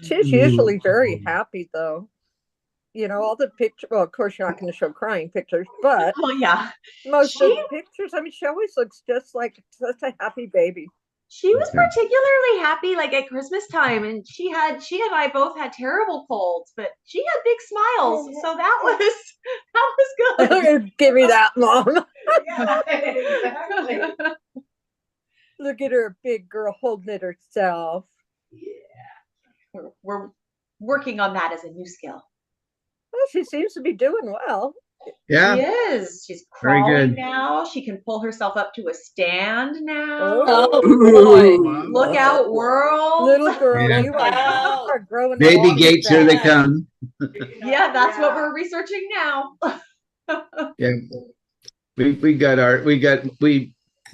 She's usually very happy, though. You know, all the pictures. Well, of course, you're not going to show crying pictures, but Oh yeah, most of she the pictures, I mean, she always looks just like such a happy baby. she was particularly happy like at Christmas time, and she and I both had terrible colds, but she had big smiles, so that was good. Give me that, Mom. Yeah, exactly. Look at her, big girl holding it herself. Yeah, we're working on that as a new skill. Well, she seems to be doing well. Yeah. She is. She's Very crawling good. now. She can pull herself up to a stand now. Oh, boy. Look out, world. little girl, Yeah. you are growing up. Baby too gates, here they fast. come. Yeah, that's what we're researching now. Yeah. We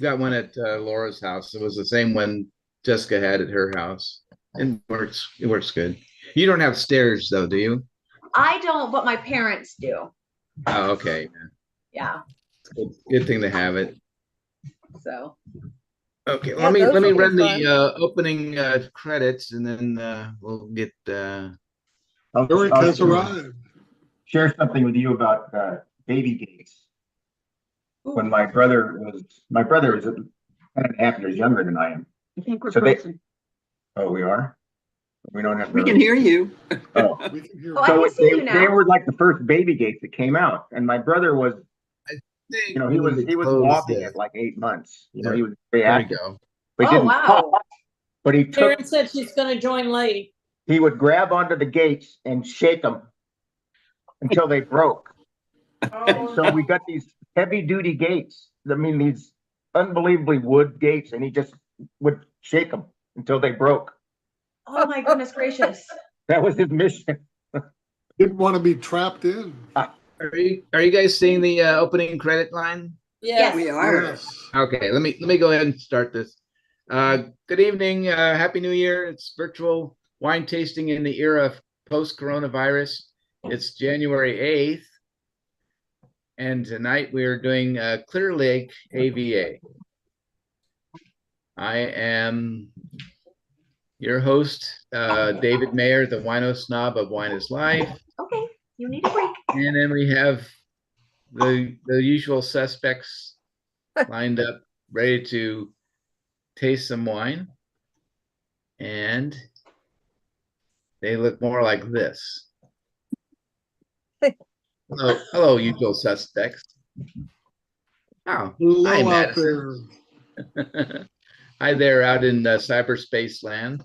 got one at Laura's house. It was the same one Jessica had at her house. And it works good. You don't have stairs though, do you? I don't, but my parents do. Oh, okay. Yeah. Good thing to have it. So Okay, Yeah, let me those will run be the opening credits, and then we'll get. Eric has arrived. Share something with you about baby gates. When my brother was 10.5 years younger than I am. I think we're So frozen. Oh, we are. We don't have. We can hear you. Oh, We can hear Oh, I so can see you they now. were like the first baby gates that came out, and my brother was, think you know, he was close walking this. at like 8 months. You know, he was There very we active, go. but he Oh, didn't wow. talk. But Karen said she's going to join late. he would grab onto the gates and shake them until they broke. And so we got these heavy duty gates. I mean, these unbelievably wood gates, and he just would shake them until they broke. Oh my goodness gracious. That was his mission. Didn't want to be trapped in. Are you guys seeing the opening credit line? Yes. We are. Yes. Okay, let me go ahead and start this. Good evening, Happy New Year. It's virtual wine tasting in the era of post-coronavirus. It's January 8th, and tonight we are doing Clear Lake AVA. I am your host, David Mayer, the wino snob of Wine is Life. Okay, you need a break. And then we have the usual suspects lined up, ready to taste some wine. And they look more like this. Hello, usual suspects. Oh, Hello hi, out Madison. there. Hi there, out in cyberspace land.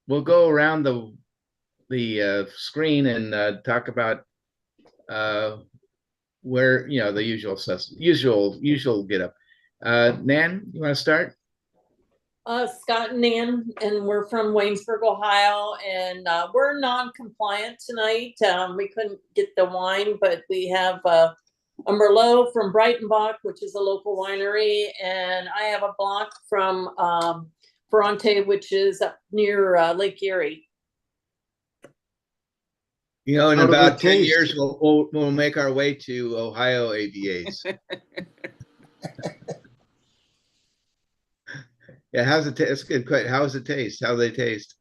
We'll go around the screen and talk about where, you know, the usual get up. Nan, you want to start? Scott and Nan, and we're from Waynesburg, Ohio, and we're non-compliant tonight. We couldn't get the wine, but we have a Merlot from Breitenbach, which is a local winery, and I have a Blanc from Ferrante, which is up near Lake Erie. You know, in How do about they 10 taste? years, we'll make our way to Ohio AVAs. Yeah, how's it taste? That's good. How's it taste? How do they taste?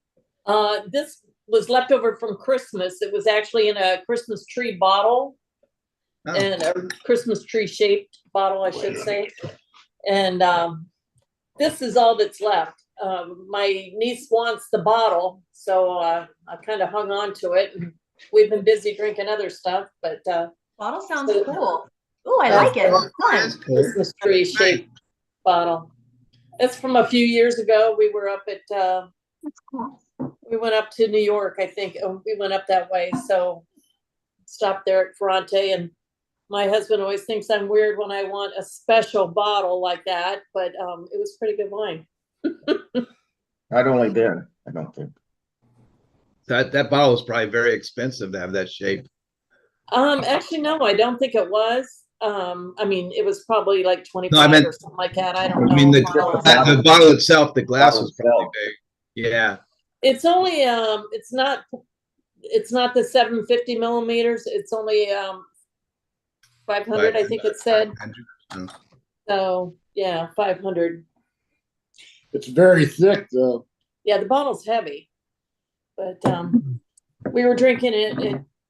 This was left over from Christmas. It was actually in a Christmas tree bottle. Oh. And a Christmas tree shaped bottle, I should say. And this is all that's left. My niece wants the bottle, so I kind of hung on to it. And we've been busy drinking other stuff, but Bottle sounds cool. Oh, I like it. Fun. Christmas tree shaped bottle. It's from a few years ago. We were up at That's cool. we went up to New York, I think. We went up that way, so stopped there at Ferrante, and my husband always thinks I'm weird when I want a special bottle like that, but it was pretty good wine. Not only then, I don't think. That bottle is probably very expensive to have that shape. Actually, no, I don't think it was. I mean, it was probably like 25 No, I meant- or something like that. I don't know. I mean, the bottle itself, the glass was probably big. Yeah. It's only it's not the 750 millimeters. It's only 500, I think it said. 500. So yeah, 500. It's very thick, though. Yeah, the bottle's heavy. But we were drinking it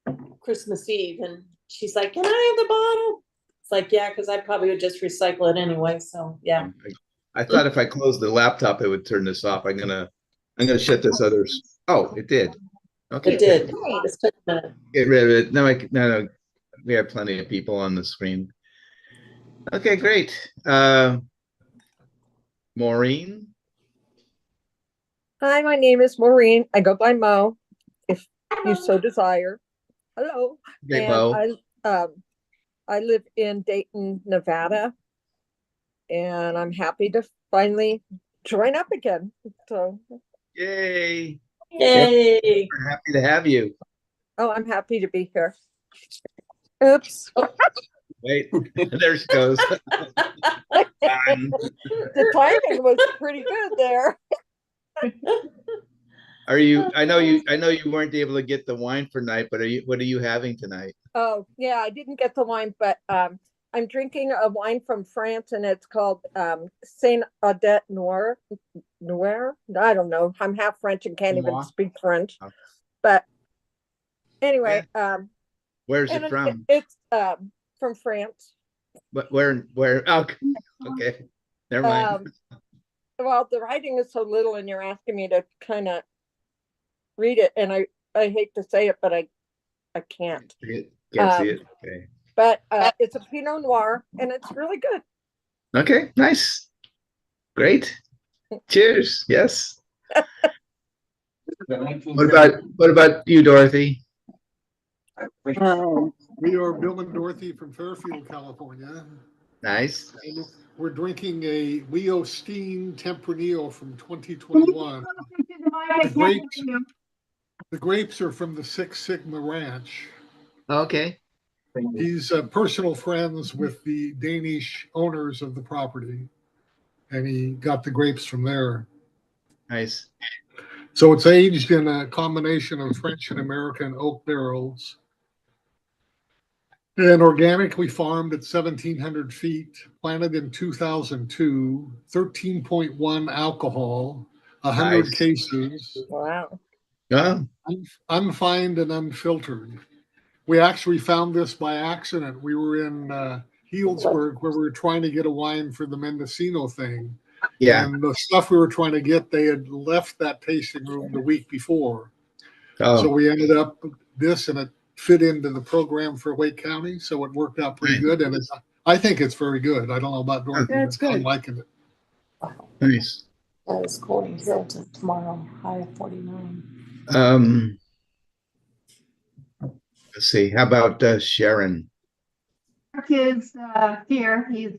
at Christmas Eve, and she's like, "Can I have the bottle?" It's like, yeah, because I probably would just recycle it anyway. So yeah. I thought if I closed the laptop, it would turn this off. I'm gonna shut this other. Oh, it did. Okay. It did. Just took a minute. Get rid of it. No, no. We have plenty of people on the screen. Okay, great. Maureen. Hi, my name is Maureen. I go by Mo, if you so desire. Hello. Okay, And Bo. I live in Dayton, Nevada, and I'm happy to finally join up again. So, Yay. Yay. We're happy to have you. oh, I'm happy to be here. Oops. Wait, there she goes. The timing was pretty good there. Are you? I know you weren't able to get the wine for night, but what are you having tonight? Oh, yeah, I didn't get the wine, but I'm drinking a wine from France, and it's called Saint Audette Noir. Noir? I don't know. I'm half French and can't even speak French. But anyway, where's it from? It's from France. But where? Oh, okay. Never mind. Well, the writing is so little, and you're asking me to kind of read it, and I hate to say it, but I can't. Can't see it. Okay. But it's a Pinot Noir, and it's really good. Okay, nice, great. Cheers. Yes. What about you, Dorothy? We are Bill and Dorothy from Fairfield, California. Nice. And we're drinking a Leo Steen Tempranillo from 2021. The grapes are from the Six Sigma Ranch. Okay. He's personal friends with the Danish owners of the property, and he got the grapes from there. Nice. So it's aged in a combination of French and American oak barrels, and organically farmed at 1,700 feet, planted in 2002, 13.1 alcohol, 100 Nice. cases. Wow. Yeah. Unfined and unfiltered. We actually found this by accident. We were in Healdsburg, where we were trying to get a wine for the Mendocino thing. Yeah. And the stuff we were trying to get, they had left that tasting room the week before. Oh. So we ended up with this, and it fit into the program for Wake County. So it worked out pretty good. And I think it's very good. I don't know about Dorothy, but I'm liking it. Nice. That is cold in Hilton tomorrow, high of 49. Let's see. How about Sharon? Our kid's here. He's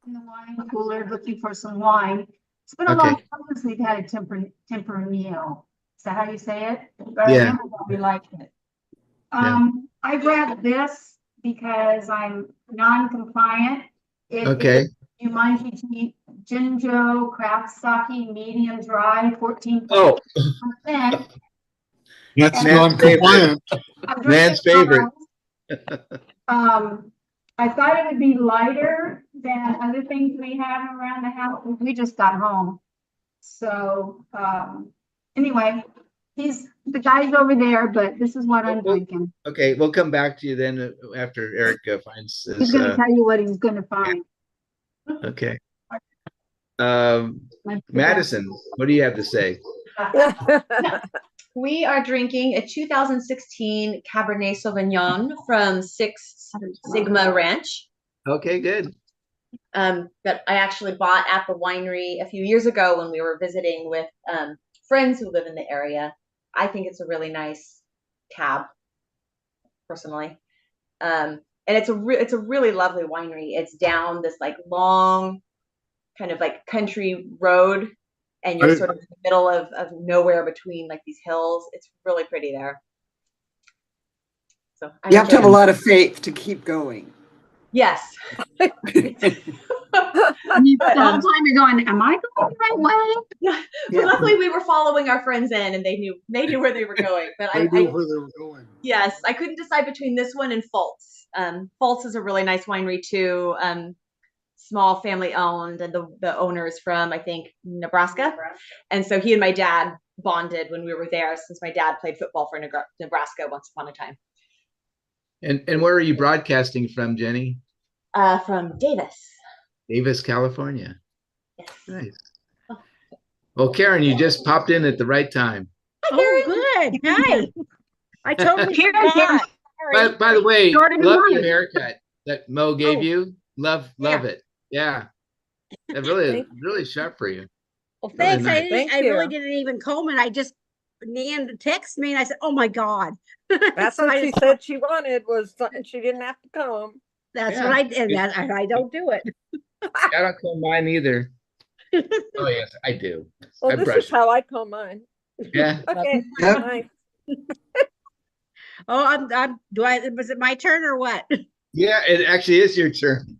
in the wine cooler looking for some wine. It's been a long time since we've had a Tempranillo. Is that how you say it? But I remember that we liked it. I grabbed this because I'm non-compliant. Okay. Umanji Jinjo craft sake medium dry 14%. Oh. That's non-compliant. Man's favorite. I thought it would be lighter than other things we have around the house. We just got home. So anyway, the guy's over there, but this is what I'm drinking. Okay, we'll come back to you then after Eric finds his. He's going to tell you what he's going to find. Okay. Madison, what do you have to say? We are drinking a 2016 Cabernet Sauvignon from Six Sigma Ranch. Okay, good. That I actually bought at the winery a few years ago when we were visiting with friends who live in the area. I think it's a really nice cab, personally. And it's a really lovely winery. It's down this like long kind of like country road, and you're sort of in the middle of nowhere between like these hills. It's really pretty there. So you have to have a lot of faith to keep going. Yes. The whole time you're going, am I going the right way? Yeah. But luckily we were following our friends in, and they knew where they were going. But they knew where they were going. Yes, I couldn't decide between this one and Fultz. Fultz is a really nice winery too. small family owned, and the owner is from, I think, Nebraska. And so he and my dad bonded when we were there, since my dad played football for Nebraska once upon a time. And where are you broadcasting from, Jenny? From Davis, California. Yes. Nice. Well, Karen, you just popped in at the right time. Oh, good. Hi. I totally forgot. By the way, Jordan, love good your morning. haircut that Mo gave Oh. you. Love it. Yeah. It really, Thank- really sharp for you. Well, Really thanks. nice. Thank I really you. didn't even comb it. I just, Nan texted me and I said, oh my God. That's So what I she just- said she wanted, was something she didn't have to comb. That's Yeah. what I did. I don't do it. I don't comb mine either. Oh yes, I do. Well, I this brush is how I comb mine. Yeah. Okay. Yep. Nice. Oh, was it my turn or what? Yeah, it actually is your turn.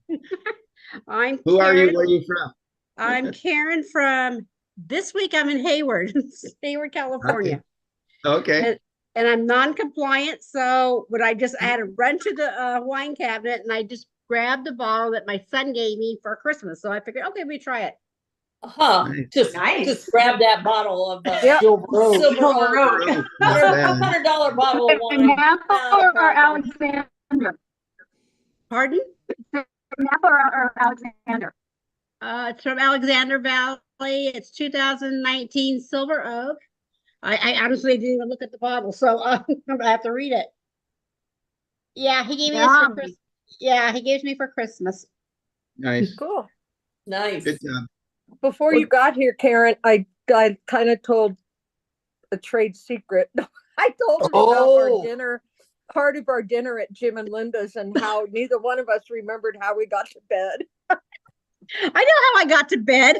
I'm Who are you? Karen. Where are you from? I'm Karen from, this week I'm in Hayward, Hayward, California. Okay. And I'm non-compliant, so I had to run to the wine cabinet and I just grabbed the bottle that my son gave me for Christmas. So I figured, okay, we try it. Nice. Just grab that bottle of Yep. Silver Oak. Silver Oak. $200 bottle of wine. Napa or Alexander? Pardon? Napa or Alexander? It's from Alexander Valley. It's 2019 Silver Oak. I honestly didn't even look at the bottle, so I'm gonna have to read it. Yeah, he gave me this for Yum. Christmas. Yeah, he gave me for Christmas. Nice. Cool. Nice. Good job. Before you got here, Karen, I kind of told a trade secret. I told her about our dinner, part of our dinner at Jim and Linda's, and how neither one of us remembered how we got to bed. I know how I got to bed.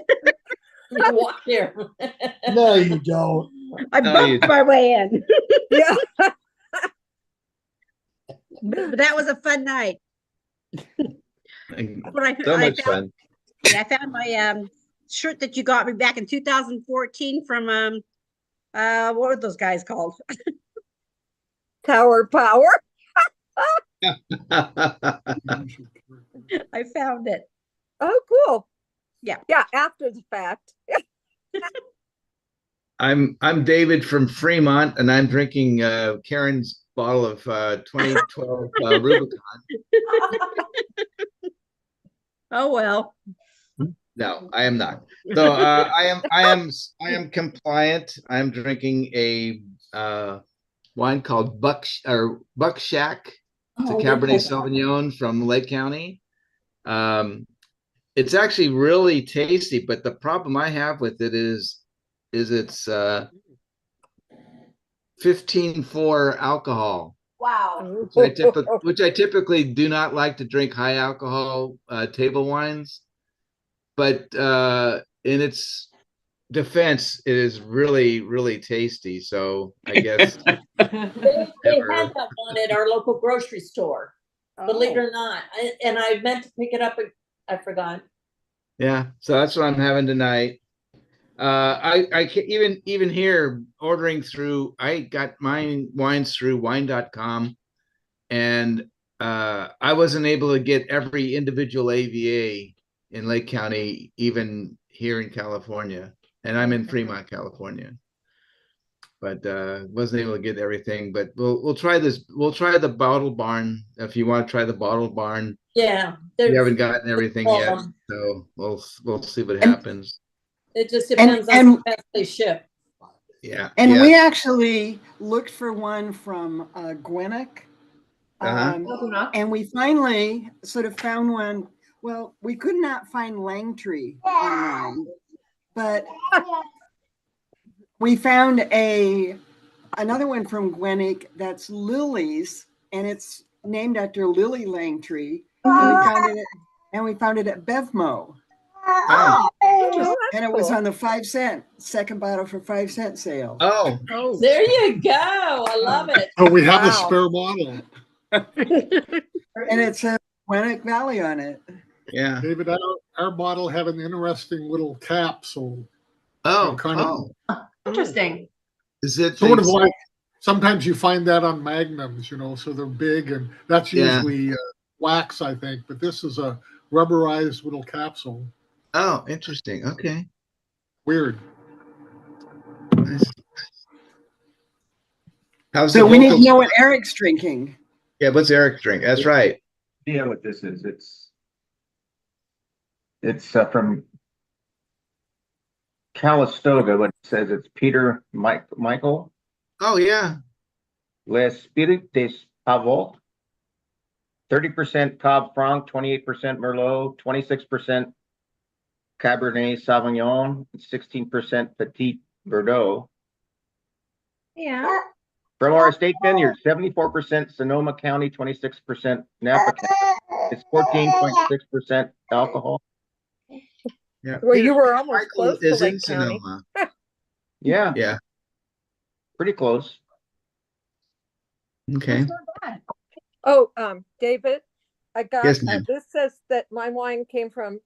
You walk here. No, you don't. I No, bumped you- my way in. Yeah. But that was a fun night. But So I much found, fun. I found my shirt that you got me back in 2014 from what were those guys called? Tower Power. I found it. Oh, cool. Yeah. Yeah, after the fact. I'm David from Fremont, and I'm drinking Karen's bottle of 2012 Rubicon. Oh well. No, I am not. So I am compliant. I'm drinking a wine called Buck Shack. It's a Cabernet Sauvignon from Lake County. It's actually really tasty, but the problem I have with it is it's 15.4 alcohol. Wow. Which I typically do not like to drink high alcohol table wines. But in its defense, it is really, really tasty. So I guess They had that one at our local grocery store, believe it or not. And I meant to pick it up, but I forgot. yeah. So that's what I'm having tonight. I can't even here ordering through. I got mine wines through wine.com, and I wasn't able to get every individual AVA in Lake County, even here in California, and I'm in Fremont, California. But wasn't able to get everything. But we'll try this. We'll try the Bottle Barn if you want to try the Bottle Barn. Yeah. We haven't gotten everything yet, Um, so we'll see what happens. It just depends on and- how fast they ship. Yeah. And yeah. we actually looked for one from Gwinnett. Uh-huh. And we finally sort of found one. Well, we could not find Langtree online, but we found another one from Gwinnett that's Lily's, and it's named after Lily Langtree. And we found it at Bevmo. Oh. And it was on the 5-cent second bottle for 5-cent sale. Oh. There you go. I love it. Oh, we have a Wow. spare bottle. And it says Gwinnett Valley on it. Yeah. David, our bottle had an interesting little capsule. Oh. Kind of- Oh. Interesting. Is it Sort of the- like, sometimes you find that on magnums, so they're big, and that's Yeah. usually wax, I think. But this is a rubberized little capsule. Oh, interesting. Okay. Weird. Nice. How's So the we need to vocal? know what Eric's drinking. Yeah, what's Eric's drink? That's right. Yeah, what this is, it's from Calistoga, but it says it's Peter Michael, Oh yeah. L'Esprit des Pavots, 30% Cab Franc, 28% Merlot, 26% Cabernet Sauvignon, 16% Petit Verdot. Yeah. From our estate vineyard, 74% Sonoma County, 26% Napa County. It's 14.6% alcohol. Yeah. Well, you Peter were almost Michael close to is in Lake County. Sonoma. Yeah, Yeah. pretty close. Okay. That's not bad. Oh, David, I got, Yes, ma'am. this says that my wine came from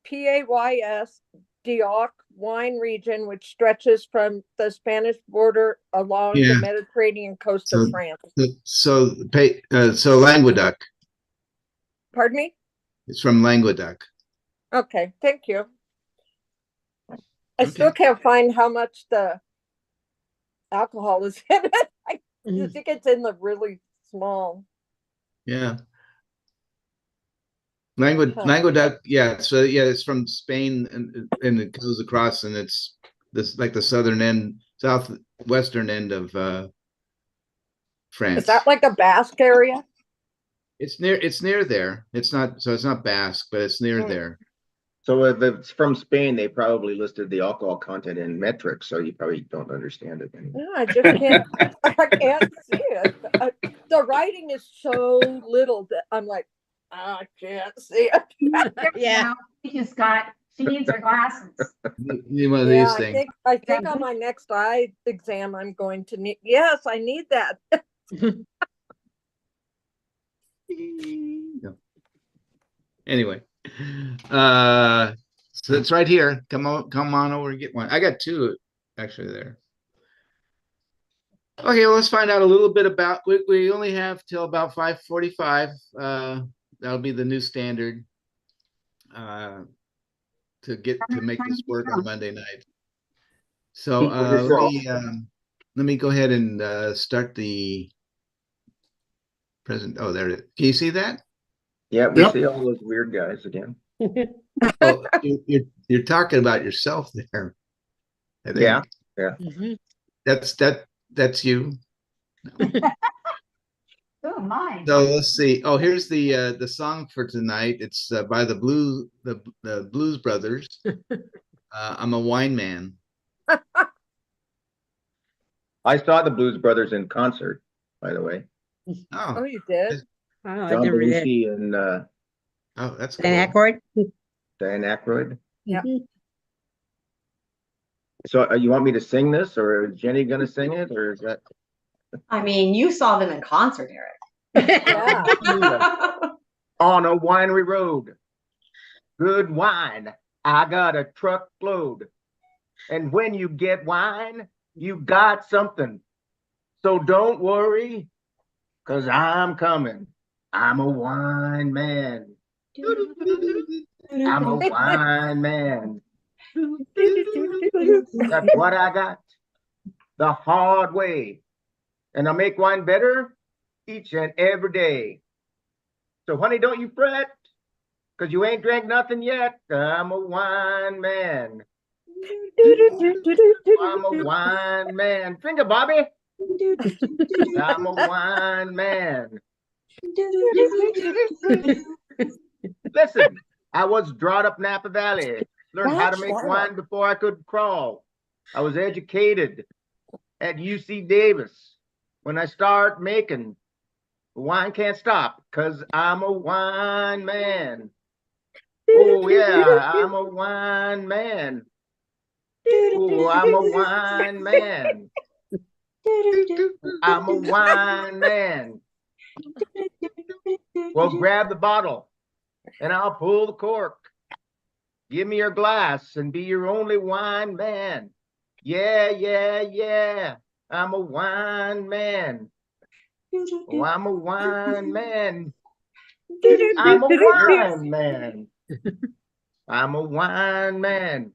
PAYS Dioc wine region, which stretches from the Spanish border along Yeah. the Mediterranean coast So- of France. So Languedoc. Pardon me? It's from Languedoc. Okay, thank you. I still can't find how much the alcohol is in it. I think it's in the really small. Yeah. Huh. Languedoc, yeah. So yeah, it's from Spain and it goes across and it's this like the southern end, southwestern end of France. Is that like a Basque area? It's near there. It's not Basque, but it's near there. So if it's from Spain, they probably listed the alcohol content in metric, so you probably don't understand it anymore. No, I just can't. I can't see it. The writing is so little that I'm like, I can't see it. Yeah. She just got, she needs her glasses. Need one of Yeah, these I things. think on my next eye exam, I'm going to need. Yes, I need that. No. Anyway, so it's right here. Come on over and get one. I got two actually there. Okay, well, let's find out a little bit about. We only have till about 5:45. That'll be the new standard to make this work on Monday night. So let me go ahead and start the present. Oh, there it is. Can you see that? Yeah, we Yep. see all those weird guys again. Oh, you're talking about yourself there. I think. Yeah. That's you. Oh, mine. So let's see. Oh, here's the song for tonight. It's by the Blues Brothers. I'm a wine man. I saw the Blues Brothers in concert, by the way. Oh, Oh, you did? Oh, I John never did. Belushi and oh, that's Dan cool. Aykroyd? Diane Aykroyd. Yeah. So you want me to sing this, or is Jenny gonna sing it, or is that? I mean, you saw them in concert, Eric. Yeah. On a winery road, good wine, I got a truckload. And when you get wine, you got something. So don't worry, 'cause I'm coming. I'm a wine man. I'm a wine man. That's what I got the hard way. And I make wine better each and every day. So, honey, don't you fret, 'cause you ain't drank nothing yet. I'm a wine man. I'm a wine man. Finger, Bobby. I'm a wine man. Listen, I was brought up Napa Valley, learned how to make wine before I could crawl. I was educated at UC Davis. When I start making, wine can't stop, 'cause I'm a wine man. Oh yeah, I'm a wine man. Oh, I'm a wine man. I'm a wine man. Well, grab the bottle and I'll pull the cork. Give me your glass and be your only wine man. Yeah, yeah, yeah. I'm a wine man. Oh, I'm a wine man. I'm a wine man. I'm a wine man.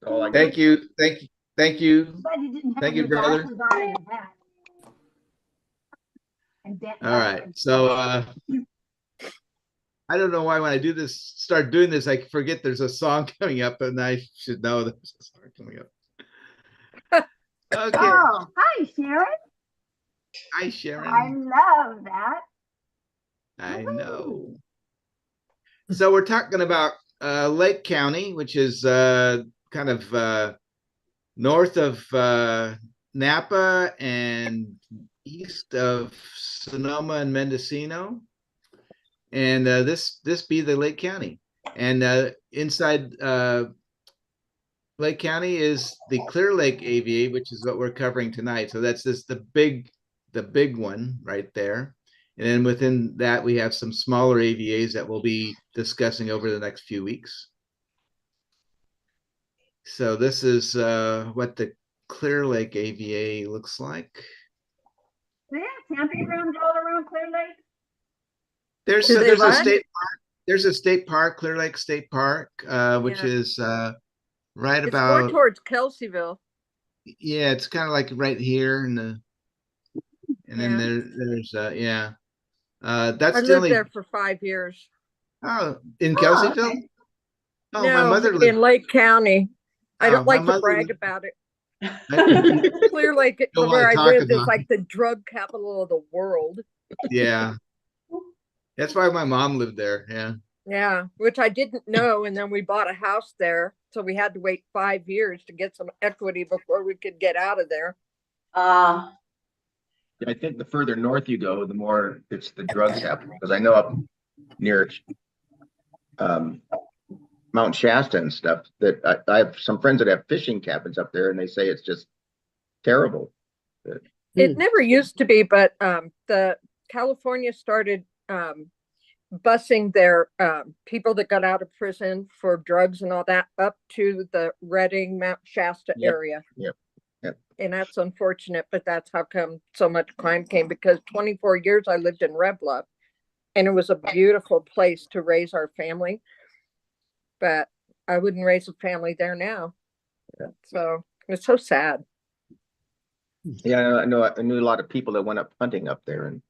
Oh, I Thank you. Thank you. Thank you. But you didn't have Thank you, your brother. glasses on and a hat. And that- All right. So I don't know why when I start doing this, I forget there's a song coming up, and I should know there's a song coming up. Okay. Oh, hi, Sharon. Hi, I Sharon. love that. I know. So we're talking about Lake County, which is kind of north of Napa and east of Sonoma and Mendocino. And this be the Lake County. And inside Lake County is the Clear Lake AVA, which is what we're covering tonight. So that's the big one right there. And then within that, we have some smaller AVAs that we'll be discussing over the next few weeks. So this is what the Clear Lake AVA looks like. Do they have camping grounds all around Clear Lake? There's Do they there's a what? state park. There's a state park, Clear Lake State Park, which Yeah. is right It's more about, towards Kelseyville. yeah, it's kind of like right here and then Yeah. there's yeah. I That's the lived only, there for 5 years. oh, in Oh, Kelseyville? okay. Oh, my No, mother in lived, Lake County. I oh, don't my like to mother brag lived, about it. I Clear Lake, don't where want I to talk lived, is about like it. the drug capital of the world. Yeah. That's why my mom lived there. Yeah. Yeah, which I didn't know. And then we bought a house there. So we had to wait 5 years to get some equity before we could get out of there. Uh, I think the further north you go, the more it's the drug capital. Because I know up near Mount Shasta and stuff that I have some friends that have fishing cabins up there, and they say it's just terrible. It never used to be, but the California started busing their people that got out of prison for drugs and all that up to the Redding, Mount Shasta Yep. area. Yep. And that's unfortunate, but that's how come so much crime came, because 24 years I lived in Red Bluff, and it was a beautiful place to raise our family. But I wouldn't raise a family there now. Yeah. So it's so sad. Yeah, I knew a lot of people that went up hunting up there in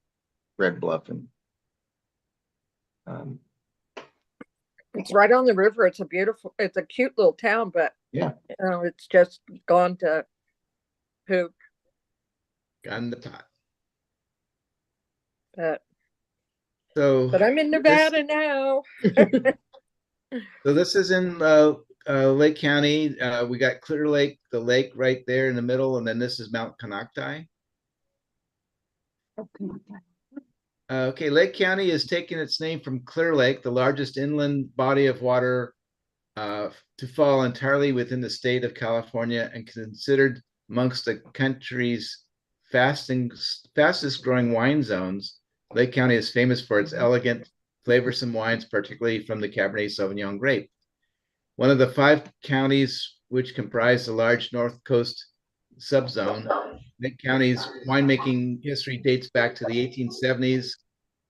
Red Bluff, and It's right on the river. It's a cute little town, but yeah, it's just gone to poop. Got in the pot. But So I'm in Nevada now. so this is in Lake County. We got Clear Lake, the lake right there in the middle, and then this is Mount Konocti. Okay, Lake County is taking its name from Clear Lake, the largest inland body of water to fall entirely within the state of California and considered amongst the country's fastest growing wine zones. Lake County is famous for its elegant, flavorsome wines, particularly from the Cabernet Sauvignon grape. One of the 5 counties which comprise the large North Coast subzone, Lake County's winemaking history dates back to the 1870s,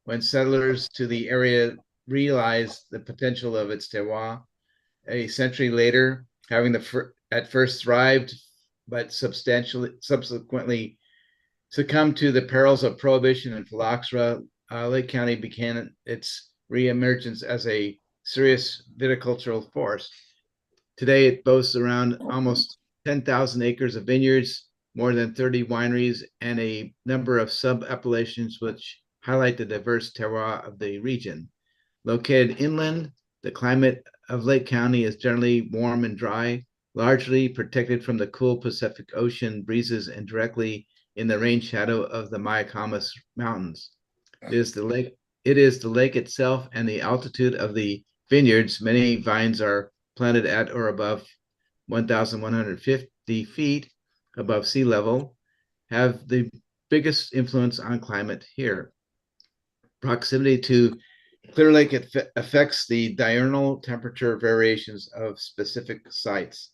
when settlers to the area realized the potential of its terroir. A century later, having at first thrived, but subsequently succumbed to the perils of prohibition and phylloxera, Lake County began its reemergence as a serious viticultural force. Today, it boasts around almost 10,000 acres of vineyards, more than 30 wineries, and a number of sub-appellations which highlight the diverse terroir of the region. Located inland, the climate of Lake County is generally warm and dry, largely protected from the cool Pacific Ocean breezes and directly in the rain shadow of the Mayacamas Mountains. It is the lake itself and the altitude of the vineyards. Many vines are planted at or above 1,150 feet above sea level, have the biggest influence on climate here. Proximity to Clear Lake affects the diurnal temperature variations of specific sites.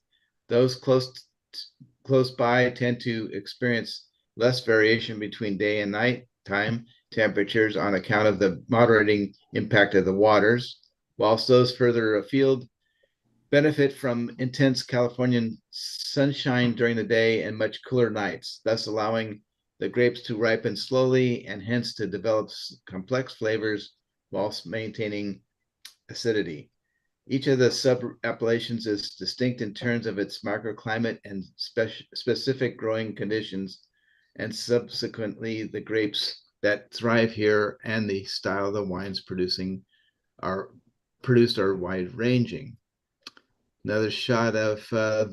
Those close by tend to experience less variation between day and night time, temperatures on account of the moderating impact of the waters, whilst those further afield benefit from intense Californian sunshine during the day and much cooler nights, thus allowing the grapes to ripen slowly and hence to develop complex flavors whilst maintaining acidity. Each of the sub-appellations is distinct in terms of its microclimate and specific growing conditions, and subsequently the grapes that thrive here and the style of the wines produced are wide-ranging. Another shot of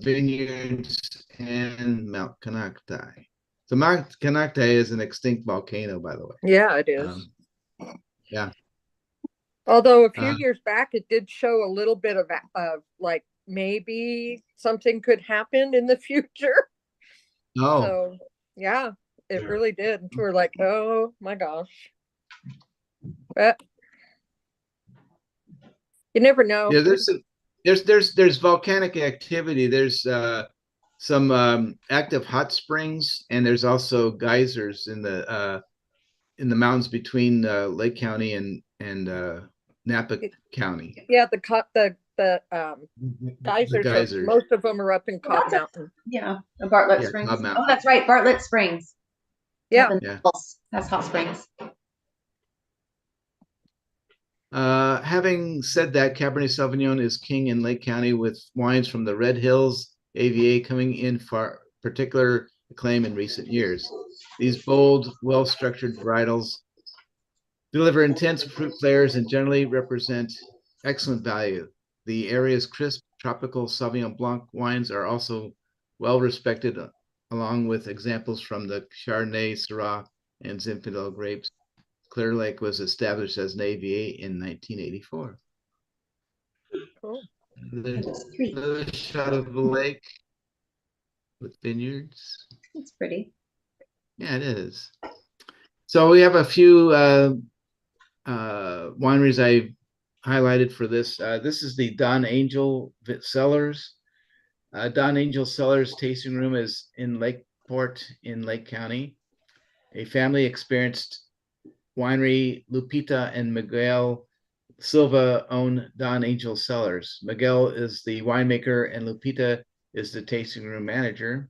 vineyards and Mount Canacti. So Mount Canacti is an extinct volcano, by the way. Yeah, it is. Yeah. Although a few years back, it did show a little bit of like maybe something could happen in the future. Oh. So yeah, it really did. We're like, oh my gosh. But you never know. Yeah, there's volcanic activity. There's some active hot springs, and there's also geysers in the mountains between Lake County and Napa County. Yeah, the geysers. Most of them are up in Cobb Mountain. Yeah, Bartlett Springs. Oh, that's right, Bartlett Springs. Yeah, that's hot springs. Having said that, Cabernet Sauvignon is king in Lake County, with wines from the Red Hills AVA coming in for particular acclaim in recent years. These bold, well-structured varietals deliver intense fruit flavors and generally represent excellent value. The area's crisp tropical Sauvignon Blanc wines are also well respected, along with examples from the Chardonnay, Syrah, and Zinfandel grapes. Clear Lake was established as an AVA in 1984. Cool. Another shot of the lake with vineyards. It's pretty. Yeah, it is. So we have a few wineries I highlighted for this. This is the Don Angel Cellars. Don Angel Cellars tasting room is in Lakeport in Lake County. A family experienced winery, Lupita and Miguel Silva, own Don Angel Cellars. Miguel is the winemaker and Lupita is the tasting room manager.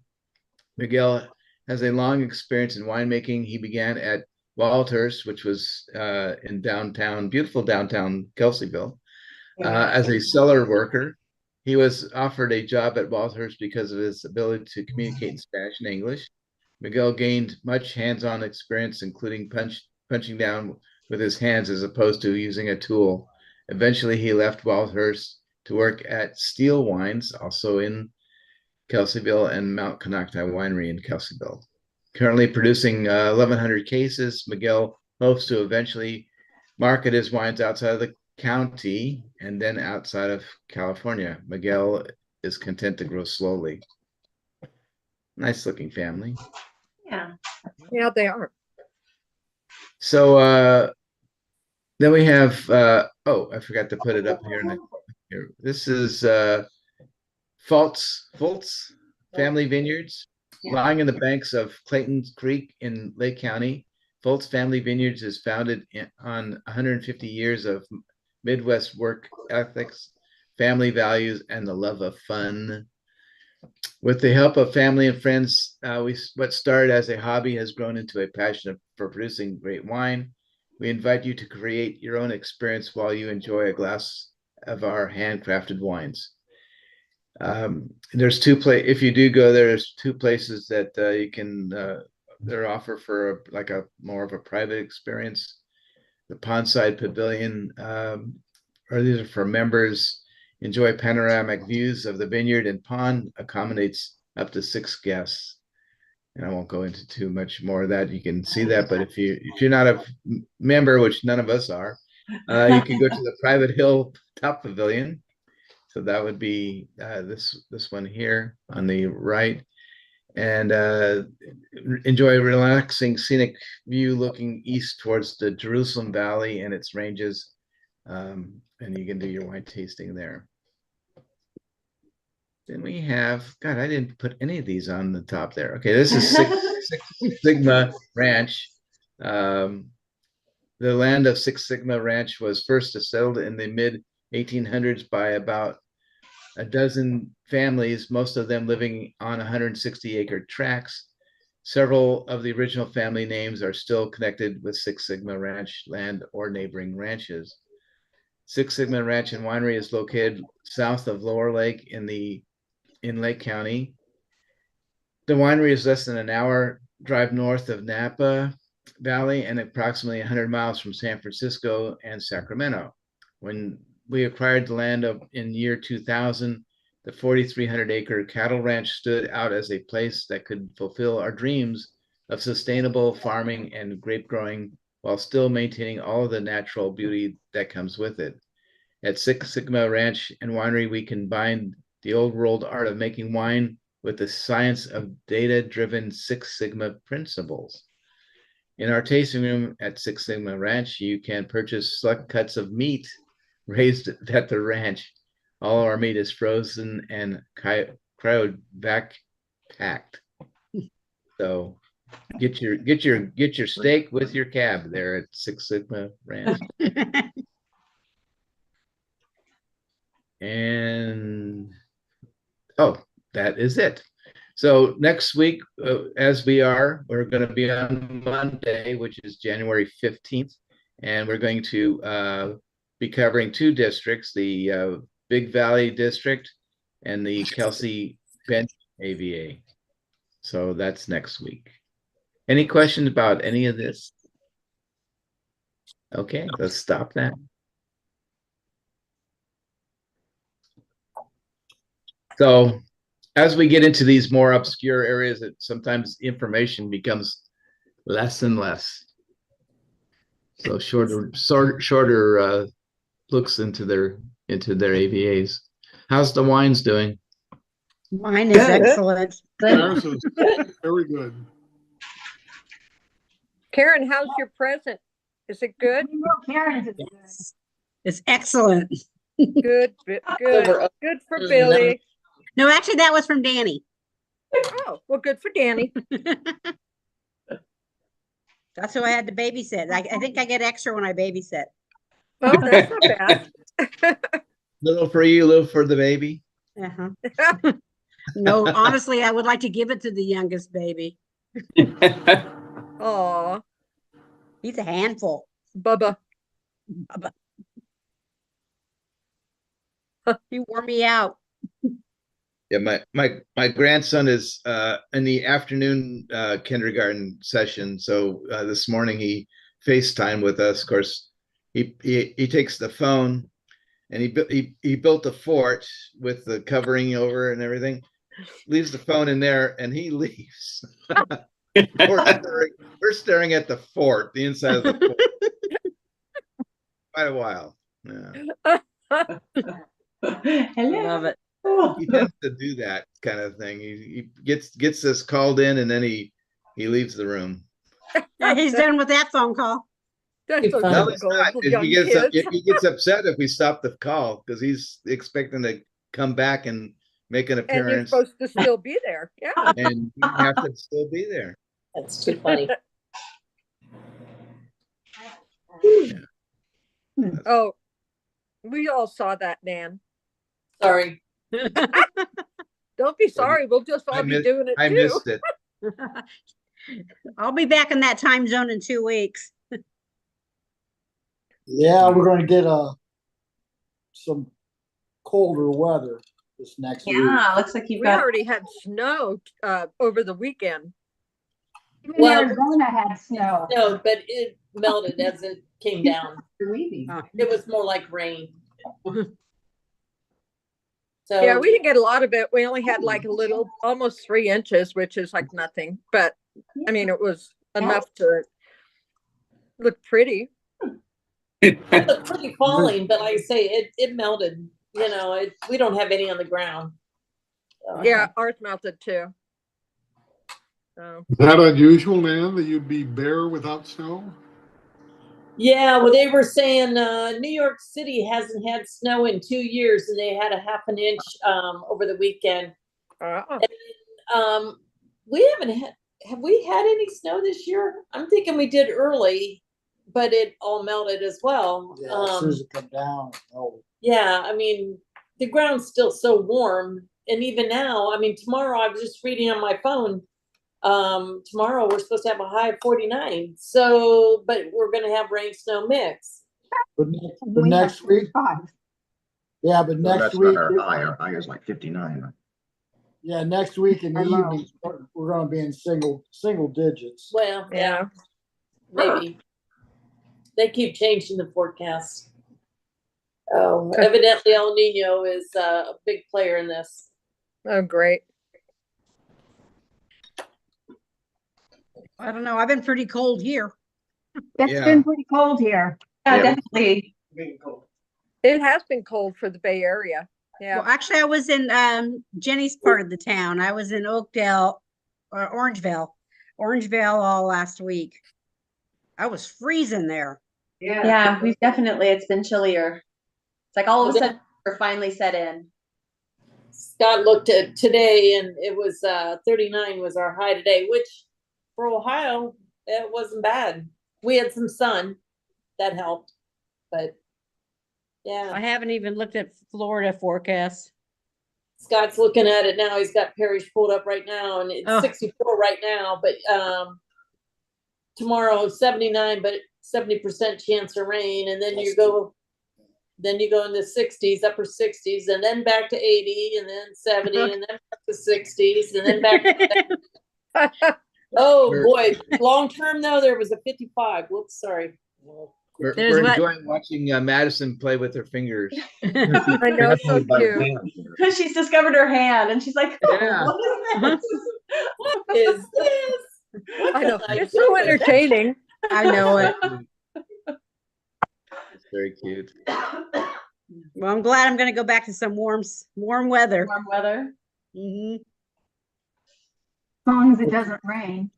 Miguel has a long experience in winemaking. He began at Walters, which was in beautiful downtown Kelseyville, as a cellar worker. He was offered a job at Walters because of his ability to communicate in Spanish and English. Miguel gained much hands-on experience, including punching down with his hands as opposed to using a tool. Eventually, he left Walters to work at Steel Wines, also in Kelseyville, and Mount Canacti Winery in Kelseyville. Currently producing 1,100 cases, Miguel hopes to eventually market his wines outside of the county and then outside of California. Miguel is content to grow slowly. Nice looking family. Yeah. Yeah, they are. So then we have, oh, I forgot to put it up here. Here. This is Fultz Family Vineyards, lying in the banks of Clayton Creek in Lake County. Fultz Family Vineyards is founded on 150 years of Midwest work ethics, family values, and the love of fun. With the help of family and friends, what started as a hobby has grown into a passion for producing great wine. We invite you to create your own experience while you enjoy a glass of our handcrafted wines. There's if you do go there, there's two places that you can they're offer for like a more of a private experience. The Pondside Pavilion, or these are for members. Enjoy panoramic views of the vineyard and pond, accommodates up to 6 guests. And I won't go into too much more of that. You can see that, but if you're not a member, which none of us are, you can go to the private hilltop pavilion. So that would be this one here on the right, and enjoy a relaxing scenic view looking east towards the Jerusalem Valley and its ranges, and you can do your wine tasting there. Then we have, God, I didn't put any of these on the top there. Okay, this is Six Sigma Ranch. The land of Six Sigma Ranch was first settled in the mid 1800s by about a dozen families, most of them living on 160-acre tracts. Several of the original family names are still connected with Six Sigma Ranch land or neighboring ranches. Six Sigma Ranch and Winery is located south of Lower Lake in Lake County. The winery is less than an hour drive north of Napa Valley and approximately 100 miles from San Francisco and Sacramento. When we acquired the land in year 2000, the 4,300-acre cattle ranch stood out as a place that could fulfill our dreams of sustainable farming and grape growing while still maintaining all of the natural beauty that comes with it. At Six Sigma Ranch and Winery, we combine the old world art of making wine with the science of data-driven Six Sigma principles. In our tasting room at Six Sigma Ranch, you can purchase select cuts of meat raised at the ranch. All our meat is frozen and cryovac packed. So get your steak with your cab there at Six Sigma Ranch. And that is it. So next week, we're going to be on Monday, which is January 15th, and we're going to be covering two districts, the Big Valley District and the Kelsey Bench AVA. So that's next week. Any questions about any of this? Okay, let's stop that. So as we get into these more obscure areas, that sometimes information becomes less and less. So shorter looks into their AVAs. How's the wines doing? Mine is excellent. Ours is very good. Karen, how's your present? Is it good? We know Karen's is good. It's excellent. Good for Billy. No, actually, that was from Danny. Oh, well, good for Danny. That's who I had to babysit. I think I get extra when I babysit. Oh, that's not bad. Little for you, little for the baby. Uh-huh. No, honestly, I would like to give it to the youngest baby. Aw, He's a handful. Bubba. He wore me out. Yeah, my grandson is in the afternoon kindergarten session. So this morning he FaceTimed with us. Of course, he takes the phone and he built a fort with the covering over and everything. Leaves the phone in there and he leaves. We're staring at the fort, the inside of the fort. Quite a while. Yeah. Hello. Love it. He tends to do that kind of thing. He gets us called in and then he leaves the room. Yeah, he's done with that phone call. That's so No, he's typical not, of 'cause young he kids. gets upset if we stop the call because he's expecting to come back and make an And you're appearance, supposed to still be there. Yeah. and you have to still be there. That's too funny. Oh, we all saw that, Nan. Sorry. Don't be sorry. We'll just all be doing it I too. missed it. I'll be back in that time zone in 2 weeks. Yeah, we're gonna get some colder weather this next week. Yeah, looks like you've We got. already had snow over the weekend. Even Well- Arizona had snow. No, but it melted as it came down. It was more like rain. So Yeah, we didn't get a lot of it. We only had like a little, almost 3 inches, which is like nothing. But I mean, it was enough to look pretty. it looked pretty falling, but like I say, it melted. You know, we don't have any on the ground. So, Yeah, ours melted too. So Is that unusual, Nan, that you'd be bare without snow? Yeah, well, they were saying New York City hasn't had snow in 2 years, and they had a half an inch over the weekend. We haven't had. Have we had any snow this year? I'm thinking we did early, but it all melted as well. Yeah, as soon as it come down, oh, Yeah, I mean, the ground's still so warm. And even now, I mean, tomorrow I was just reading on my phone. Tomorrow we're supposed to have a high of 49. So, but we're gonna have rain snow mix. but We have next week, 35. yeah, but Well, next that's week, not our high. Our high is like 59. yeah, next week in the Our low. evenings, we're gonna be in single digits. Well, yeah, Yeah. maybe. They keep changing the forecast. Oh, Okay. evidently El Nino is a big player in this. Oh, great. I don't know. I've been pretty cold here. It's Yeah. been pretty cold here. Yeah, Yeah. definitely. It has been cold for the Bay Area. Yeah. Well, actually, I was in Jenny's part of the town. I was in Oakdale or Orangevale all last week. I was freezing there. Yeah, we've definitely, it's been chillier. It's like all of a sudden we're finally set in. Scott looked at today and it was 39 was our high today, which for Ohio, it wasn't bad. We had some sun that helped, but yeah. I haven't even looked at Florida forecast. Scott's looking at it now. He's got Parrish pulled up right now and it's Oh. 64 right now, but tomorrow 79, but 70% chance of rain. And then you go in the 60s, upper 60s, and then back to 80, and then 70, and then back to 60s, and then back to oh boy. Long term though, there was a 55. Whoops, sorry. We're There's what- enjoying watching Madison play with her fingers. I know, so cute. Because she's discovered her hand and she's like, oh, Yeah. what is this? What is this? What I know. did I It's do so with that? entertaining. I know it. It's very cute. Well, I'm glad I'm going to go back to some warm weather. Warm weather. Mhm. As long as it doesn't rain.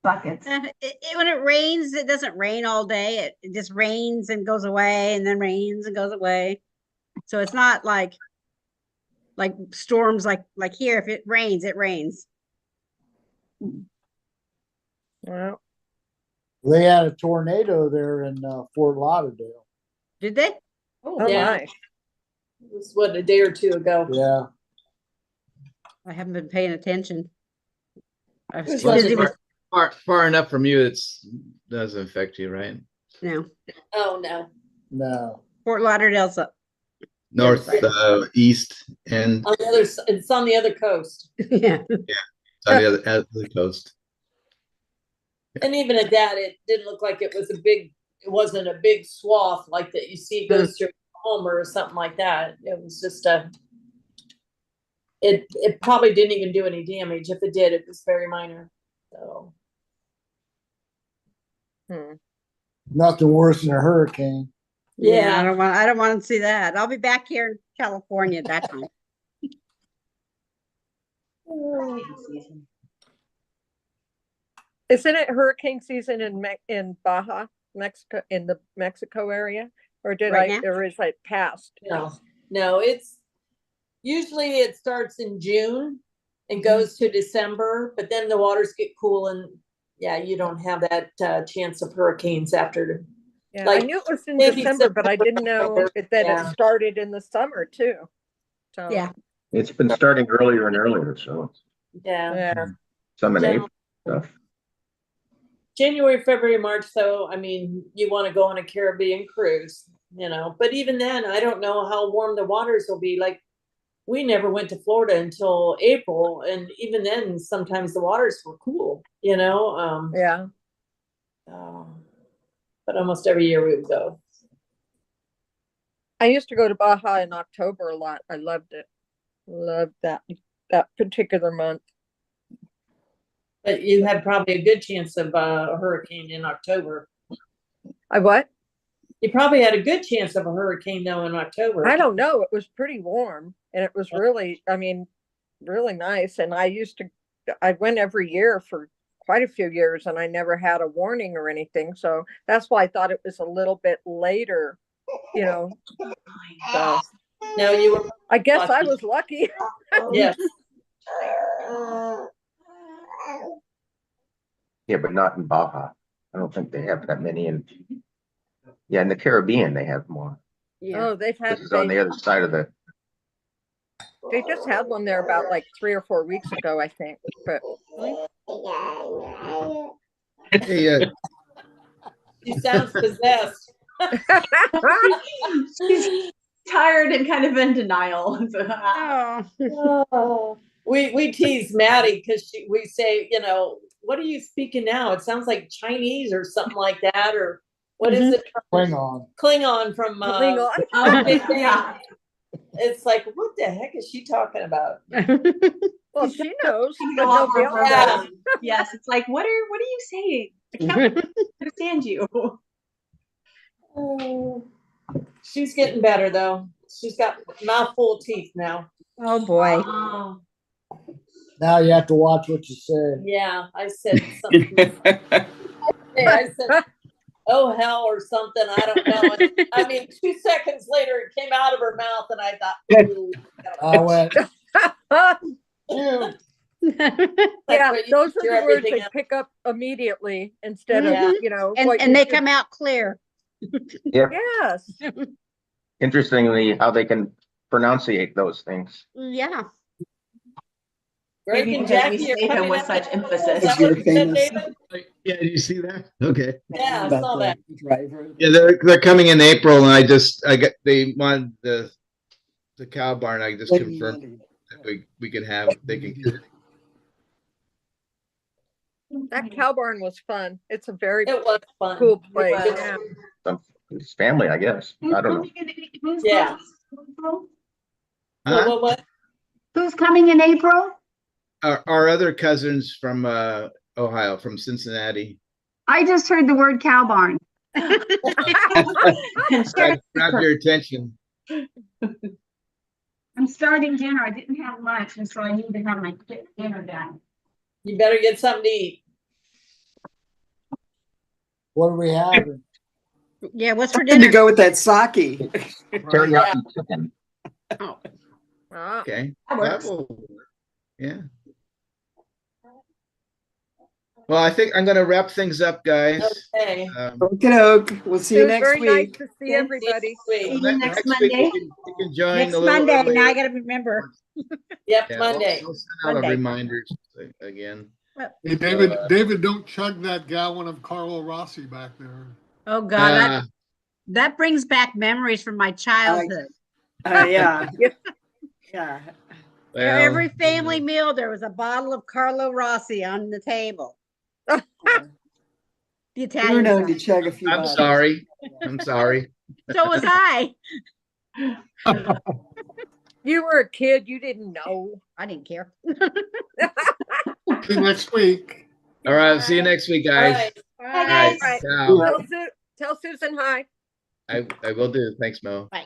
Buckets. When it rains, it doesn't rain all day. It just rains and goes away, and then rains and goes away. So it's not like storms like here. If it rains, it rains. Well, They had a tornado there in Fort Lauderdale. Did they? oh Yeah. my. It was what, a day or two ago. Yeah, I haven't been paying attention. I was Who's too busy with Far enough from you, it's doesn't affect you, right? no. Oh no. no. Fort Lauderdale's up. North, east, and On the other side, it's on the other coast. Yeah. on the other coast. And even at that, it didn't look like it wasn't a big swath like that you see goes through Homer or something like that. It was just it probably didn't even do any damage. If it did, it was very minor. So Nothing worse than a hurricane. Yeah, I don't want to see that. I'll be back here in California at that time. Isn't it hurricane season in Baja, Mexico, in the Mexico area? Or or is it past? No, it's usually it starts in June and goes to December, but then the waters get cool and yeah, you don't have that chance of hurricanes after. Yeah, Like, I knew it was in maybe December, but I didn't know that Yeah. it started in the summer too. So Yeah. It's been starting earlier and earlier, so Yeah. some in Yeah. April stuff. January, February, March, though, I mean, you want to go on a Caribbean cruise, but even then, I don't know how warm the waters will be. Like, we never went to Florida until April, and even then, sometimes the waters were cool, yeah. But almost every year we would go. I used to go to Baja in October a lot. I loved it. Loved that particular month. But you had probably a good chance of a hurricane in October. I what? You probably had a good chance of a hurricane though in October. I don't know. It was pretty warm and it was really nice. And I went every year for quite a few years and I never had a warning or anything. So that's why I thought it was a little bit later, So No, you were. I guess lucky. I was lucky. Yes. Yeah, but not in Baja. I don't think they have that many in Yeah, in the Caribbean, they have more. Yeah. Oh, This is on the other side of the, they just had one there about like 3 or 4 weeks ago, I think. But Hey, She sounds possessed. She's tired and kind of in denial. Oh. We tease Maddie because we say, you know, what are you speaking now? It sounds like Chinese or something like that, or what is it? Klingon. Klingon from Klingon. Big Bang. Yeah. It's like, what the heck is she talking about? well, she knows. Can But go off nobody of else her knows. words. Yes, it's like, what are you saying? I can't understand you. Oh, she's getting better though. She's got a mouthful of teeth now. Oh, boy. Oh. Now you have to watch what you say. Yeah, I said something. I said, oh hell or something. I don't know. And, I mean, 2 seconds later, it came out of her mouth, and I thought, ooh, I went, Yeah, what you those are hear the words everything they else. pick up immediately instead Yeah. of, you know, And, what and you they do. come out clear. yeah, Yes. interestingly, how they can pronunciate those things. Yeah. Greg Maybe and because we Jackie are say them coming with up such with- emphasis. Is that You're what you said, famous. David? yeah, did you see that? Okay. Yeah, I About saw the that. driver. Yeah, they're coming in April, and they wanted the cow barn. I just confirmed that we can have, they can. That cow barn was fun. It's a very It was fun. cool It place. was. Yeah. His family, I guess. I don't know. Yeah. Huh? What? Who's coming in April? Our other cousins from Ohio, from Cincinnati. I just heard the word cow barn. Grab your attention. I'm starting dinner. I didn't have lunch, and so I need to have my dinner done. You better get something to eat. what are we having? Yeah, what's for Good to dinner? go with that sake. Teriyaki chicken. Ah, Okay. That works. will work. Yeah. Well, I think I'm gonna wrap things up, guys. Okay. Okie We'll see it you was next very nice week. to see everybody. See you Ne- next week Monday. you can join Next a little Monday. earlier. Now I gotta remember. Yep, Yeah, Monday. We'll send out Monday. reminders again. Hey, David, don't chug that gallon of Carlo Rossi back there. Oh, God. Uh, That brings back memories from my childhood. Yeah. Yeah. Yeah. well, Every family meal, there was a bottle of Carlo Rossi on the table. The We were Italian known to side. chug a few I'm bottles. sorry. I'm sorry. So was I. You were a kid. You didn't know. I didn't care. See you next week. All right. See you next week, All guys. right. Bye, guys. Right. Ciao. Tell Susan hi. I will do. Thanks, Mo. Bye.